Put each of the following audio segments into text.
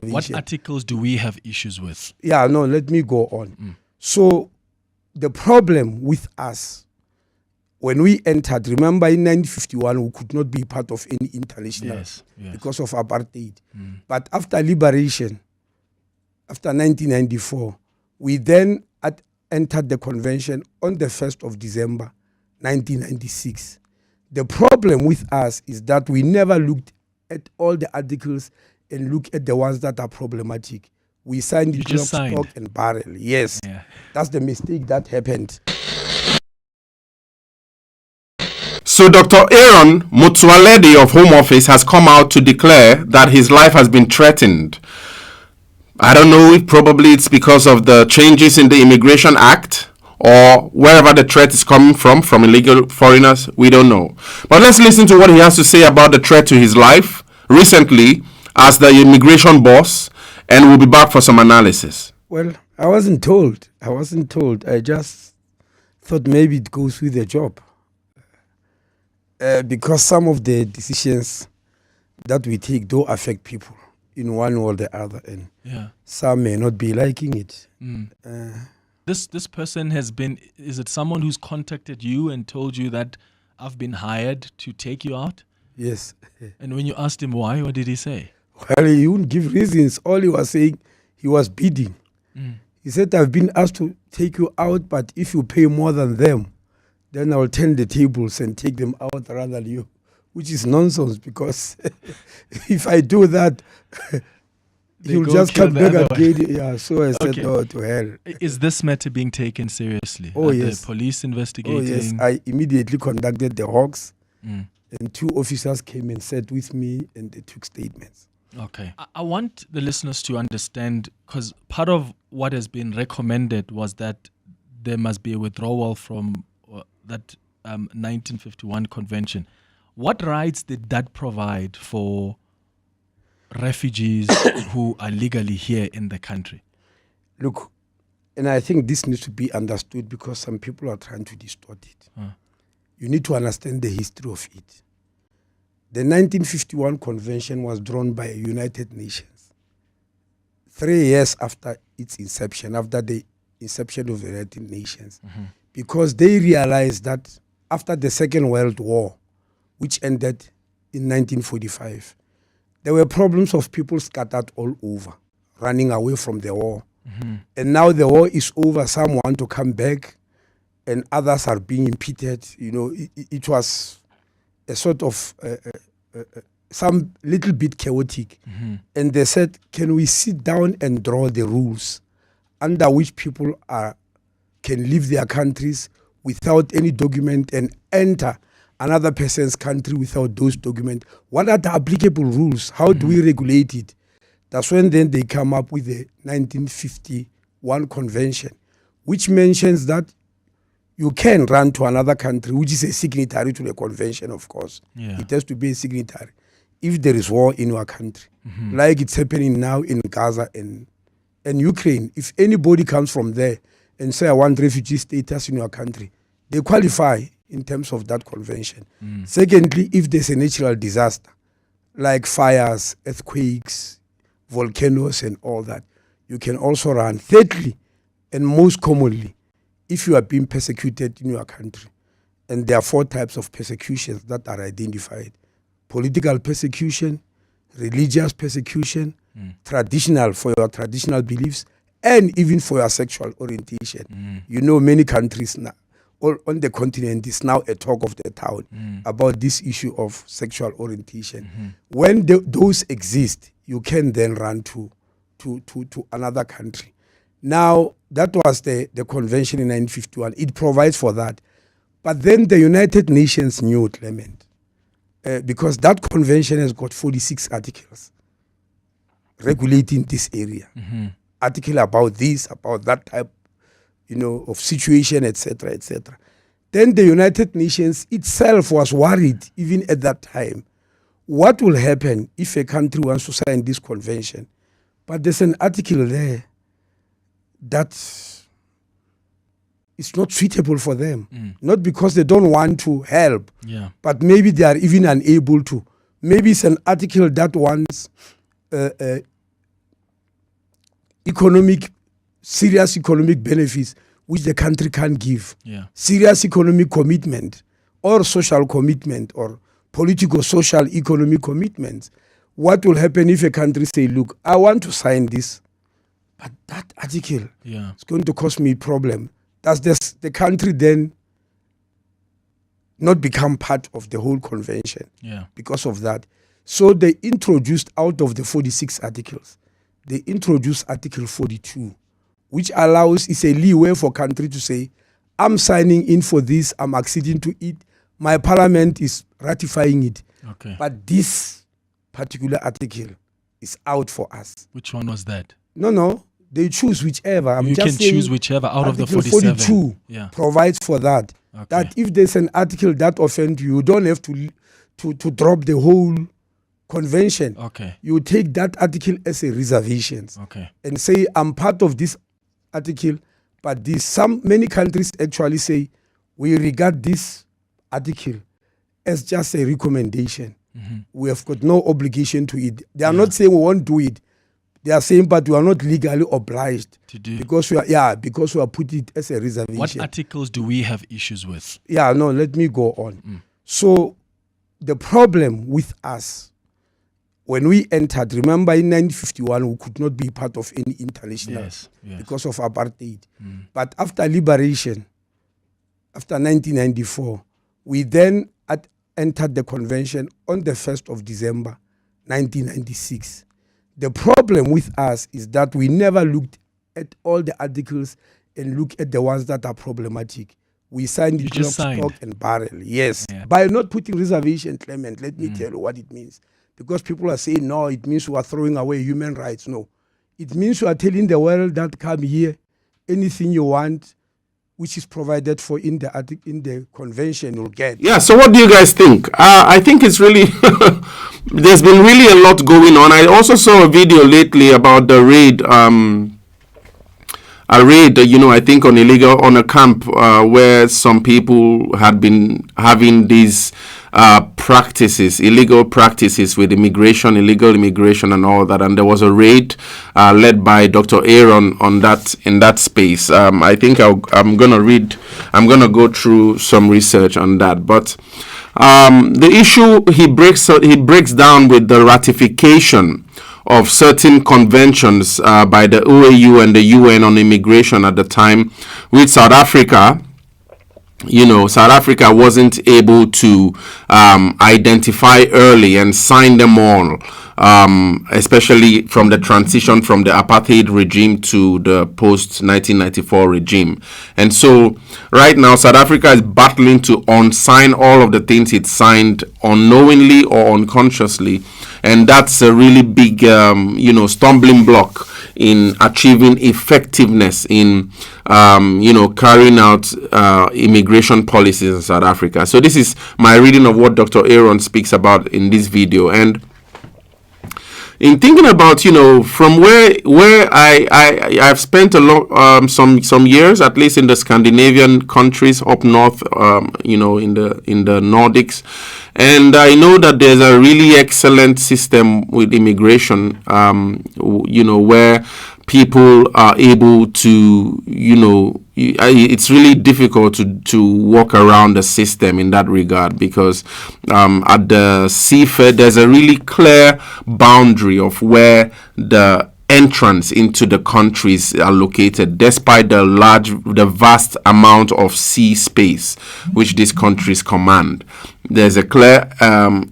What articles do we have issues with? Yeah, no, let me go on. So the problem with us, when we entered, remember in 1951, we could not be part of any international because of apartheid. But after liberation, after 1994, we then entered the convention on the 1st of December, 1996. The problem with us is that we never looked at all the articles and look at the ones that are problematic. We signed it lock, stock and barrel. Yes, that's the mistake that happened. So Dr. Aaron Motsoaledi of Home Office has come out to declare that his life has been threatened. I don't know if probably it's because of the changes in the Immigration Act or wherever the threat is coming from illegal foreigners, we don't know. But let's listen to what he has to say about the threat to his life recently as the immigration boss, and we'll be back for some analysis. Well, I wasn't told. I just thought maybe it goes with the job. Because some of the decisions that we take do affect people in one or the other, and some may not be liking it. This person has been, is it someone who's contacted you and told you that I've been hired to take you out? Yes. And when you asked him why, what did he say? Well, he wouldn't give reasons. All he was saying, he was bidding. He said, I've been asked to take you out, but if you pay more than them, then I'll turn the tables and take them out rather than you, which is nonsense, because if I do that, he'll just come back again. Yeah, so I said, no, to hell. Is this matter being taken seriously? Oh, yes. The police investigating? Oh, yes. I immediately conducted the Hawks, and 2 officers came and sat with me, and they took statements. Okay. I want the listeners to understand, because part of what has been recommended was that there must be a withdrawal from that 1951 convention. What rights did that provide for refugees who are legally here in the country? Look, and I think this needs to be understood because some people are trying to distort it. You need to understand the history of it. The 1951 convention was drawn by United Nations 3 years after its inception, after the inception of the United Nations, because they realized that after the Second World War, which ended in 1945, there were problems of people scattered all over, running away from the war. And now the war is over, some want to come back, and others are being impeded. You know, it was a sort of some little bit chaotic. And they said, can we sit down and draw the rules under which people can leave their countries without any document and enter another person's country without those documents? What are the applicable rules? How do we regulate it? That's when then they come up with the 1951 convention, which mentions that you can run to another country, which is a signatory to the convention, of course. It has to be a signatory if there is war in your country, like it's happening now in Gaza and Ukraine. If anybody comes from there and say, I want refugee status in your country, they qualify in terms of that convention. Secondly, if there's a natural disaster, like fires, earthquakes, volcanoes and all that, you can also run. Thirdly, and most commonly, if you are being persecuted in your country, and there are 4 types of persecutions that are identified: political persecution, religious persecution, traditional for your traditional beliefs, and even for your sexual orientation. You know, many countries now, all on the continent, is now a talk of the town about this issue of sexual orientation. When those exist, you can then run to another country. Now, that was the convention in 1951. It provides for that. But then the United Nations knew, Clement, because that convention has got 46 articles regulating this area. Article about this, about that type, of situation, etc., etc. Then the United Nations itself was worried, even at that time, what will happen if a country wants to sign this convention? But there's an article there that is not suitable for them. Not because they don't want to help, but maybe they are even unable to. Maybe it's an article that wants serious economic benefits which the country can give. Yeah. Serious economic commitment or social commitment or political, social, economic commitments. What will happen if a country say, look, I want to sign this, but that article is going to cause me a problem? Does the country then not become part of the whole convention because of that? So they introduced, out of the 46 articles, they introduced Article 42, which allows, it's a leeway for country to say, I'm signing in for this, I'm acceding to it, my parliament is ratifying it. Okay. But this particular article is out for us. Which one was that? No. They choose whichever. You can choose whichever out of the 47. 42 provides for that. Okay. That if there's an article that offends you, you don't have to drop the whole convention. Okay. You take that article as a reservation. Okay. And say, I'm part of this article, but many countries actually say, we regard this article as just a recommendation. Mm-hmm. We have got no obligation to it. They are not saying we won't do it. They are saying, but we are not legally obliged to do, because we are put it as a reservation. What articles do we have issues with? Let me go on. So the problem with us, when we entered, remember in 1951, we could not be part of any international because of apartheid. But after liberation, after 1994, we then entered the convention on the 1st of December, 1996. The problem with us is that we never looked at all the articles and look at the ones that are problematic. We signed it lock, stock and barrel. Yes. Yeah. By not putting reservation, Clement, let me tell you what it means. Because people are saying, no, it means we are throwing away human rights. No. It means you are telling the world that come here, anything you want, which is provided for in the convention, you'll get. Yeah, so what do you guys think? I think it's really, there's been really a lot going on. I also saw a video lately about the raid, I think on a camp where some people had been having these illegal practices with illegal immigration and all that, and there was a raid led by Dr. Aaron in that space. I think I'm gonna go through some research on that, but the issue he breaks down with the ratification of certain conventions by the OAU and the UN on immigration at the time with South Africa. South Africa wasn't able to identify early and sign them all, especially from the transition from the apartheid regime to the post-1994 regime. And so right now, South Africa is battling to unsign all of the things it signed unknowingly or unconsciously. And that's a really big, stumbling block in achieving effectiveness in, carrying out immigration policies in South Africa. So this is my reading of what Dr. Aaron speaks about in this video. And in thinking about, from where I've spent a lot, some years, at least in the Scandinavian countries up north, in the Nordics. And I know that there's a really excellent system with immigration, where people are able to, it's really difficult to walk around the system in that regard, because at the seafare, there's a really clear boundary of where the entrance into the countries are located, despite the vast amount of sea space which these countries command. There's a clear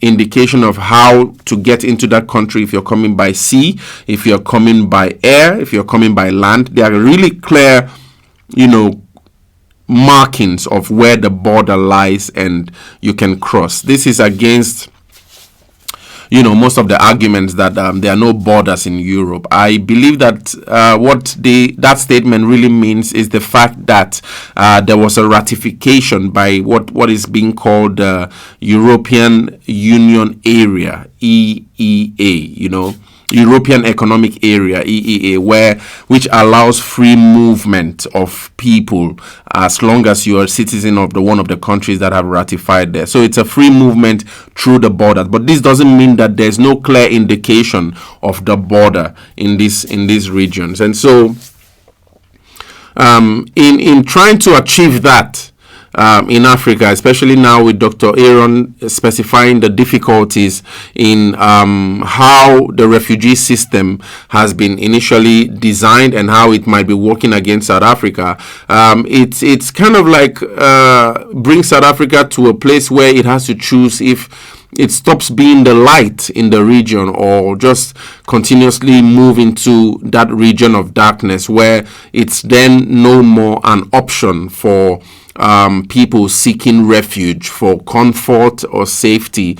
indication of how to get into that country if you're coming by sea, if you're coming by air, if you're coming by land. There are really clear, markings of where the border lies and you can cross. This is against most of the arguments that there are no borders in Europe. I believe that what that statement really means is the fact that there was a ratification by what is being called the European Union Area, EEA, European Economic Area (EEA), which allows free movement of people as long as you are a citizen of one of the countries that have ratified there. So it's a free movement through the borders, but this doesn't mean that there's no clear indication of the border in these regions. And so in trying to achieve that in Africa, especially now with Dr. Aaron specifying the difficulties in how the refugee system has been initially designed and how it might be working against South Africa, it's kind of like brings South Africa to a place where it has to choose if it stops being the light in the region or just continuously move into that region of darkness where it's then no more an option for people seeking refuge for comfort or safety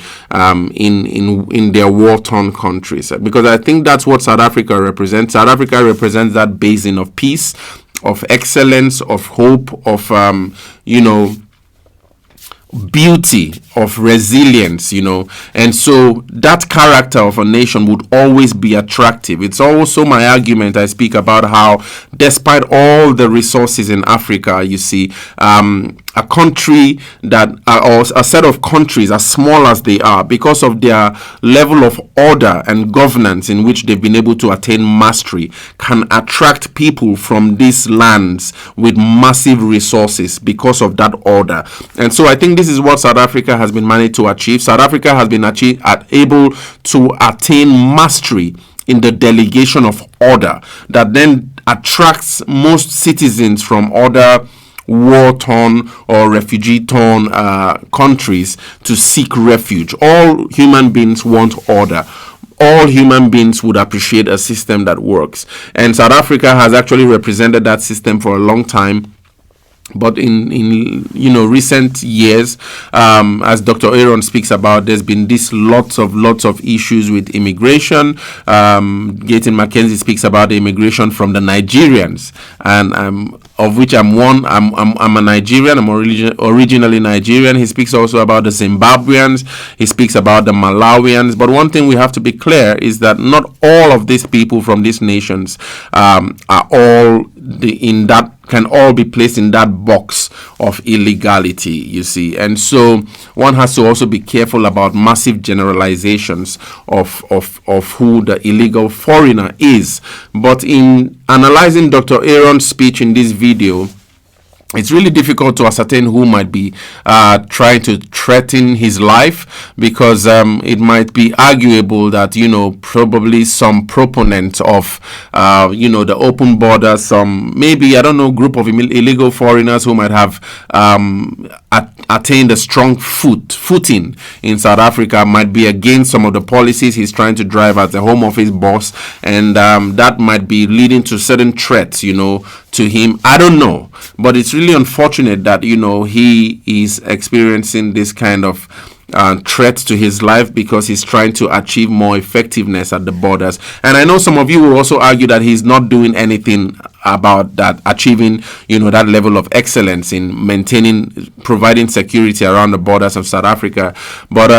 in their war-torn countries. Because I think that's what South Africa represents. South Africa represents that basin of peace, of excellence, of hope, of beauty, of resilience, and so that character of a nation would always be attractive. It's also my argument I speak about how despite all the resources in Africa, you see, a country that or a set of countries as small as they are, because of their level of order and governance in which they've been able to attain mastery, can attract people from these lands with massive resources because of that order. And so I think this is what South Africa has been managed to achieve. South Africa has been able to attain mastery in the delegation of order that then attracts most citizens from other war-torn or refugee-torn countries to seek refuge. All human beings want order. All human beings would appreciate a system that works. And South Africa has actually represented that system for a long time. But in recent years, as Dr. Aaron speaks about, there's been this lots of issues with immigration. Gaten Mackenzie speaks about the immigration from the Nigerians, and of which I'm one. I'm a Nigerian. I'm originally Nigerian. He speaks also about the Zimbabweans. He speaks about the Malawians. But one thing we have to be clear is that not all of these people from these nations are all can all be placed in that box of illegality, you see. And so one has to also be careful about massive generalizations of who the illegal foreigner is. But in analyzing Dr. Aaron's speech in this video, it's really difficult to ascertain who might be trying to threaten his life, because it might be arguable that, probably some proponents of, the open border, some maybe, group of illegal foreigners who might have attained a strong footing in South Africa might be against some of the policies he's trying to drive as a Home Office boss, and that might be leading to certain threats, to him. I don't know, but it's really unfortunate that he is experiencing this kind of threat to his life because he's trying to achieve more effectiveness at the borders. And I know some of you will also argue that he's not doing anything about that, achieving that level of excellence in providing security around the borders of South Africa. But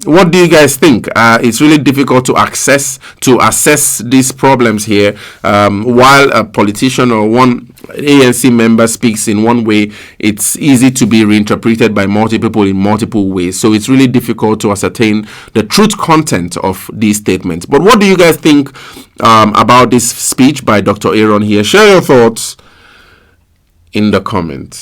what do you guys think? It's really difficult to assess these problems here. While a politician or one ANC member speaks in one way, it's easy to be reinterpreted by multiple people in multiple ways. So it's really difficult to ascertain the truth content of these statements. But what do you guys think about this speech by Dr. Aaron here? Share your thoughts in the comments.